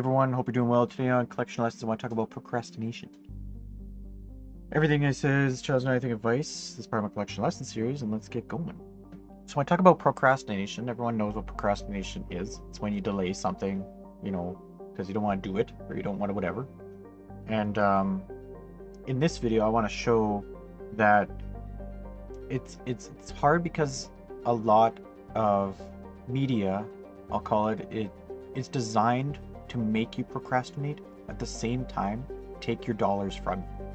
Everyone, hope you're doing well. Today on Collection Lessons, I want to talk about procrastination. Everything I say is chosen anything advice. This is part of my Collection Lesson series, and let's get going. So when I talk about procrastination, everyone knows what procrastination is. It's when you delay something, because you don't want to do it, or you don't want to whatever. And in this video, I want to show that it's hard because a lot of media, I'll call it, it's designed to make you procrastinate, at the same time take your dollars from you.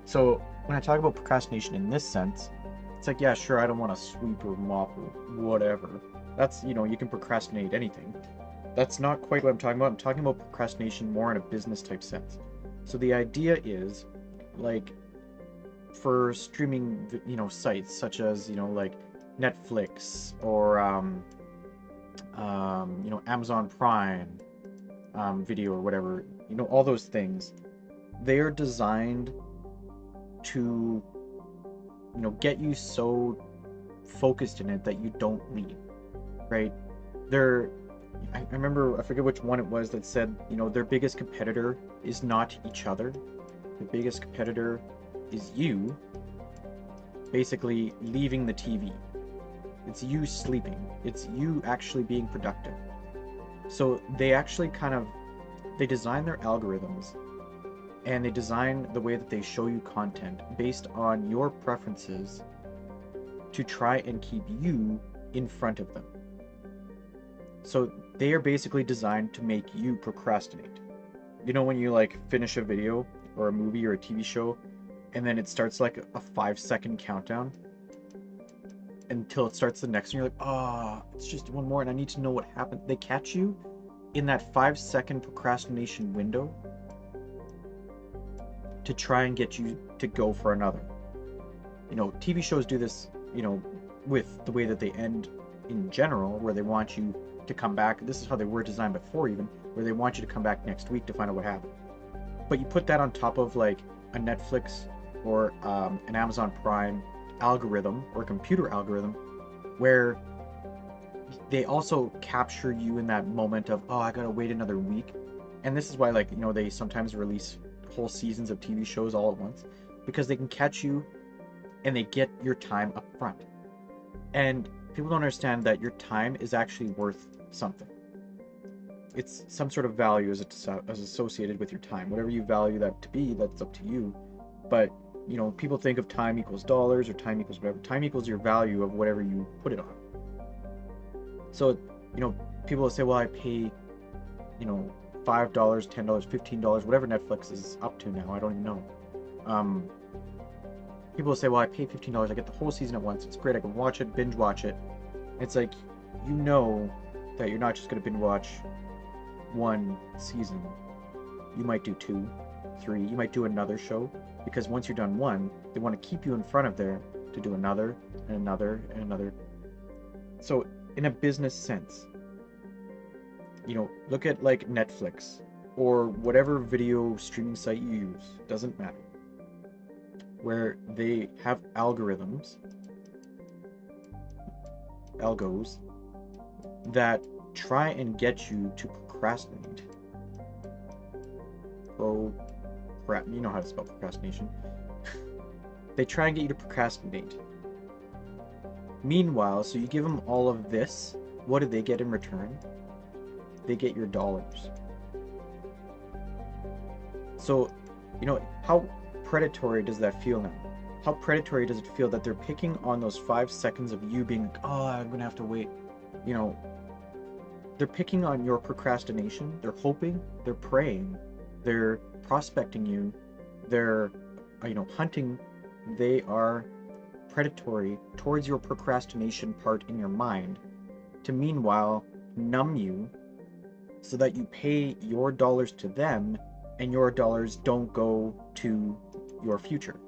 So when I talk about procrastination in this sense, it's like, yeah, sure, I don't want to sweep or mop or whatever. That's, you can procrastinate anything. That's not quite what I'm talking about. I'm talking about procrastination more in a business type sense. So the idea is, like, for streaming, sites such as, like Netflix or Amazon Prime Video or whatever, all those things, they are designed to, get you so focused in it that you don't leave, right? I remember, I forget which one it was that said, their biggest competitor is not each other. The biggest competitor is you basically leaving the TV. It's you sleeping. It's you actually being productive. So they actually they design their algorithms and they design the way that they show you content based on your preferences to try and keep you in front of them. So they are basically designed to make you procrastinate. When you finish a video or a movie or a TV show and then it starts like a 5-second countdown until it starts the next one, you're like, it's just one more and I need to know what happened. They catch you in that 5-second procrastination window to try and get you to go for another. TV shows do this, with the way that they end in general, where they want you to come back. This is how they were designed before, even, where they want you to come back next week to find out what happened. But you put that on top of like a Netflix or an Amazon Prime algorithm or computer algorithm, where they also capture you in that moment of, I gotta wait another week. And this is why they sometimes release whole seasons of TV shows all at once, because they can catch you and they get your time up front. And people don't understand that your time is actually worth something. It's some sort of value as associated with your time. Whatever you value that to be, that's up to you. But people think of time equals dollars or time equals whatever. Time equals your value of whatever you put it on. So, people will say, well, I pay, $5, $10, $15, whatever Netflix is up to now. I don't even know. People will say, well, I pay $15. I get the whole season at once. It's great. I can watch it, binge watch it. It's like, that you're not just going to binge watch one season. You might do 2, 3. You might do another show, because once you're done one, they want to keep you in front of there to do another and another and another. So in a business sense, look at like Netflix or whatever video streaming site you use, doesn't matter, where they have algos that try and get you to procrastinate. You know how to spell procrastination. They try and get you to procrastinate. Meanwhile, so you give them all of this, what do they get in return? They get your dollars. So, how predatory does that feel now? How predatory does it feel that they're picking on those 5 seconds of you being like, I'm gonna have to wait? They're picking on your procrastination. They're hoping, they're praying, they're prospecting you, they're hunting. They are predatory towards your procrastination part in your mind to meanwhile numb you so that you pay your dollars to them and your dollars don't go to your future.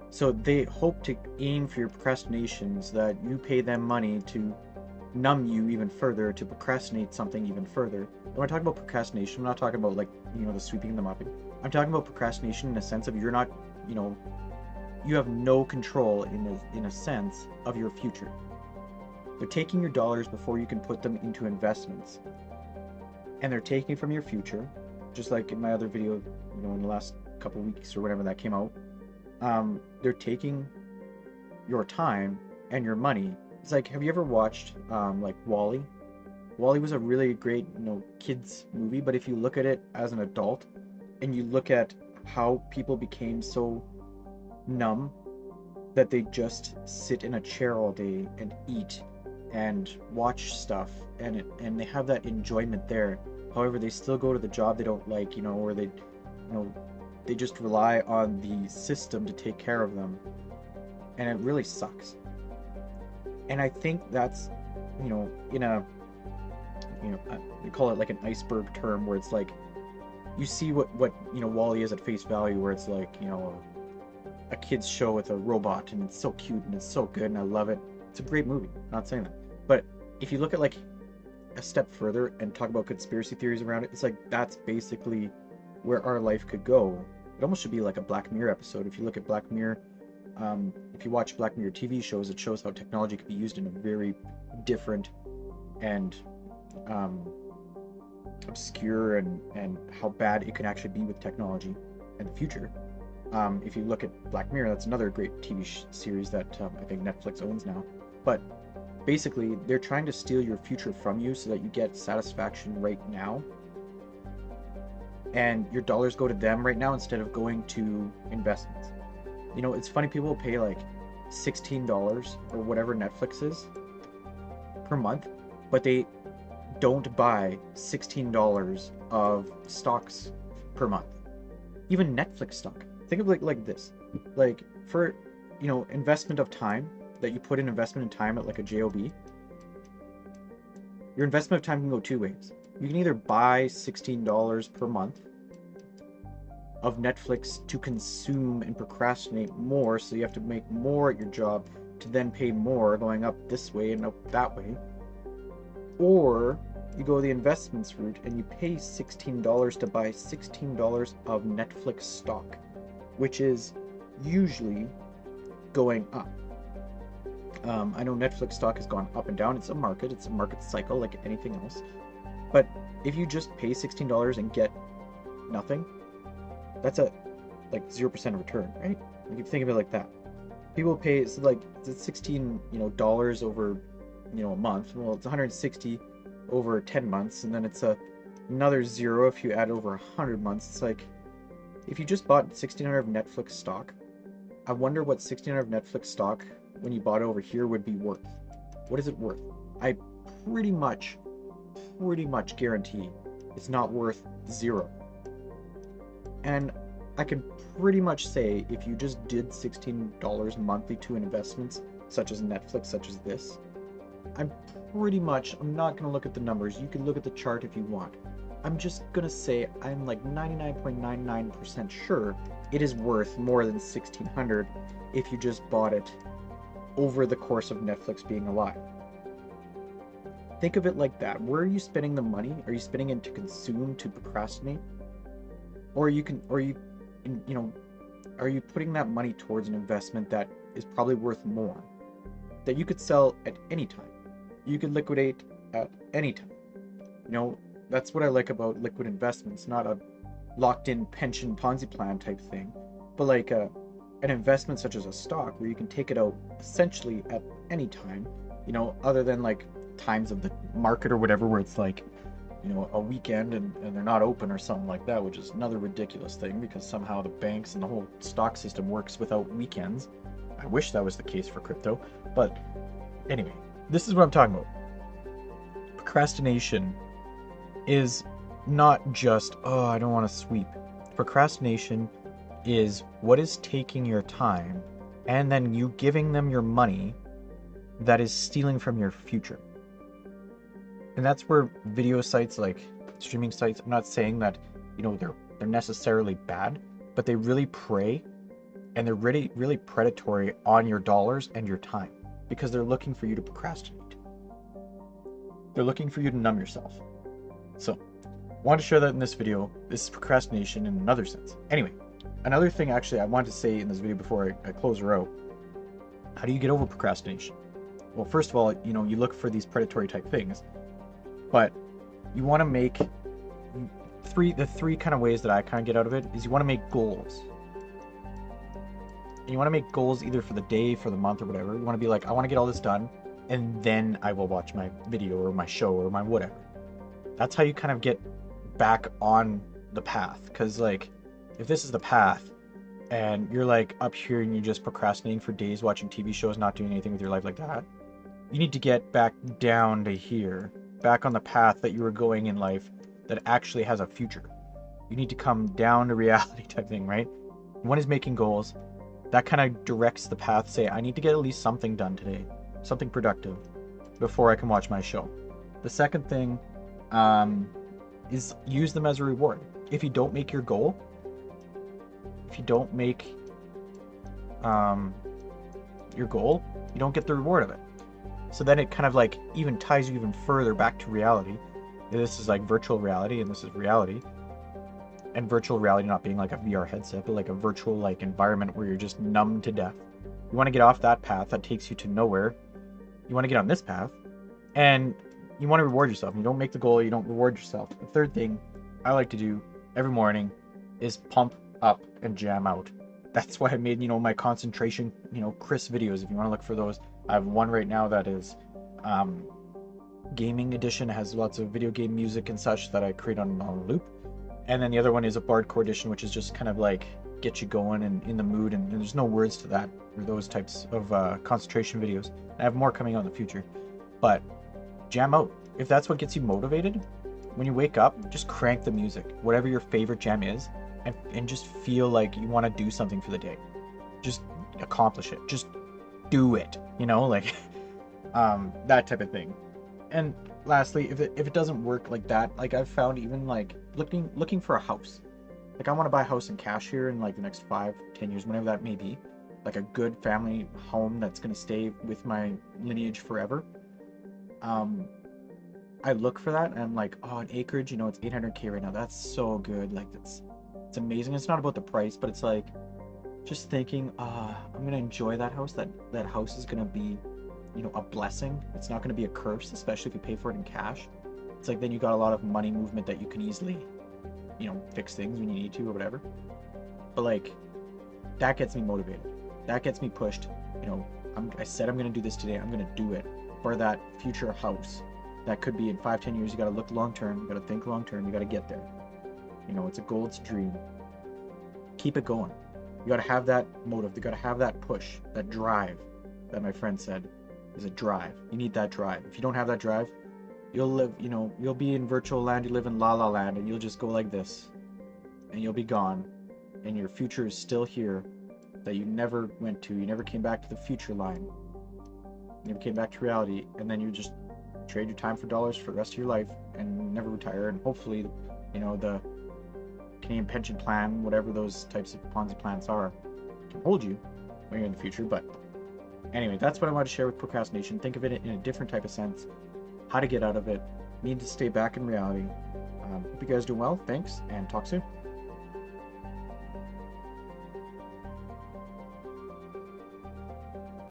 So they hope to aim for your procrastinations, that you pay them money to numb you even further, to procrastinate something even further. And when I talk about procrastination, I'm not talking about the sweeping and the mopping. I'm talking about procrastination in a sense of you're not, you have no control in a sense of your future. They're taking your dollars before you can put them into investments. And they're taking from your future, just like in my other video, in the last couple weeks or whatever that came out. They're taking your time and your money. It's like, have you ever watched like WALL-E? WALL-E was a really great, kids movie, but if you look at it as an adult and you look at how people became so numb that they just sit in a chair all day and eat and watch stuff, and they have that enjoyment there. However, they still go to the job they don't like, or they just rely on the system to take care of them, and it really sucks. And I think that's, in a, they call it like an iceberg term, where it's like, you see what WALL-E is at face value, where it's like, a kid's show with a robot, and it's so cute and it's so good and I love it. It's a great movie, not saying that. But if you look at like a step further and talk about conspiracy theories around it, it's like that's basically where our life could go. It almost should be like a Black Mirror episode. If you look at Black Mirror, if you watch Black Mirror TV shows, it shows how technology can be used in a very different and obscure and how bad it can actually be with technology in the future. If you look at Black Mirror, that's another great TV series that I think Netflix owns now. But basically, they're trying to steal your future from you so that you get satisfaction right now. And your dollars go to them right now instead of going to investments. It's funny, people will pay like $16 or whatever Netflix is per month, but they don't buy $16 of stocks per month. Even Netflix stock. Think of it like this. Like for, investment of time, that you put in investment in time at like a JOB, your investment of time can go two ways. You can either buy $16 per month of Netflix to consume and procrastinate more, so you have to make more at your job to then pay more, going up this way and up that way. Or you go the investments route and you pay $16 to buy $16 of Netflix stock, which is usually going up. I know Netflix stock has gone up and down. It's a market cycle like anything else. But if you just pay $16 and get nothing, that's a like 0% return, right? You can think of it like that. People pay, so like it's $16 over a month. Well, it's 160 over 10 months, and then it's another zero if you add over 100 months. It's like, if you just bought 1,600 of Netflix stock, I wonder what 1,600 of Netflix stock when you bought it over here would be worth. What is it worth? I pretty much guarantee it's not worth zero. And I can pretty much say, if you just did $16 monthly to investments such as Netflix, such as this, I'm not going to look at the numbers. You can look at the chart if you want. I'm just going to say I'm like 99.99% sure it is worth more than $1,600 if you just bought it over the course of Netflix being alive. Think of it like that. Where are you spending the money? Are you spending it to consume, to procrastinate? Or are you putting that money towards an investment that is probably worth more, that you could sell at any time? You could liquidate at any time. That's what I like about liquid investments, not a locked-in pension Ponzi plan type thing, but like an investment such as a stock where you can take it out essentially at any time, other than like times of the market or whatever, where it's like, a weekend and they're not open or something like that, which is another ridiculous thing because somehow the banks and the whole stock system works without weekends. I wish that was the case for crypto, but anyway, this is what I'm talking about. Procrastination is not just, I don't want to sweep. Procrastination is what is taking your time and then you giving them your money that is stealing from your future. And that's where video sites, like streaming sites, I'm not saying that, they're necessarily bad, but they really prey and they're really, really predatory on your dollars and your time because they're looking for you to procrastinate. They're looking for you to numb yourself. So, I wanted to share that in this video. This is procrastination in another sense. Anyway, another thing actually I wanted to say in this video before I close her out. How do you get over procrastination? well, first of all, you look for these predatory type things, but you want to make the three kind of ways that I kind of get out of it is you want to make goals. And you want to make goals either for the day, for the month, or whatever. You want to be like, I want to get all this done, and then I will watch my video or my show or my whatever. That's how you kind of get back on the path. Because, like, if this is the path, and you're, like, up here and you're just procrastinating for days watching TV shows, not doing anything with your life like that, you need to get back down to here, back on the path that you were going in life that actually has a future. You need to come down to reality type thing, right? One is making goals. That kind of directs the path. Say, I need to get at least something done today, something productive, before I can watch my show. The second thing is use them as a reward. If you don't make your goal, if you don't make your goal, you don't get the reward of it. So then it kind of like even ties you even further back to reality. This is like virtual reality, and this is reality. And virtual reality not being like a VR headset, but like a virtual like environment where you're just numb to death. You want to get off that path that takes you to nowhere. You want to get on this path, and you want to reward yourself. You don't make the goal, you don't reward yourself. The third thing I like to do every morning is pump up and jam out. That's why I made, my concentration, Chris videos. If you want to look for those, I have one right now that is gaming edition. It has lots of video game music and such that I create on loop. And then the other one is a bardcore edition, which is just kind of like get you going and in the mood, and there's no words to that or those types of concentration videos. I have more coming out in the future. But jam out. If that's what gets you motivated, when you wake up, just crank the music, whatever your favorite jam is, and just feel like you want to do something for the day. Just accomplish it. Just do it. Like that type of thing. And lastly, if it doesn't work like that, like I've found even like looking for a house. Like I want to buy a house in cash here in like the next 5-10 years, whenever that may be. Like a good family home that's going to stay with my lineage forever. I look for that and I'm like, oh, an acreage, it's 800K right now. That's so good. Like it's amazing. It's not about the price, but it's like just thinking, I'm going to enjoy that house. That house is going to be, a blessing. It's not going to be a curse, especially if you pay for it in cash. It's like then you got a lot of money movement that you can easily, fix things when you need to or whatever. But like that gets me motivated. That gets me pushed. I said I'm going to do this today. I'm going to do it for that future house. That could be in 5-10 years. You got to look long term. You got to think long term. You got to get there. It's a goal. It's a dream. Keep it going. You got to have that motive. You got to have that push, that drive that my friend said is a drive. You need that drive. If you don't have that drive, you'll live, you'll be in virtual land. You live in la la land, and you'll just go like this, and you'll be gone, and your future is still here that you never went to. You never came back to the future line. You never came back to reality, and then you just trade your time for dollars for the rest of your life and never retire. And hopefully, the Canadian pension plan, whatever those types of Ponzi plans are, can hold you when you're in the future. But anyway, that's what I wanted to share with procrastination. Think of it in a different type of sense. How to get out of it. Need to stay back in reality. Hope you guys do well. Thanks, and talk soon.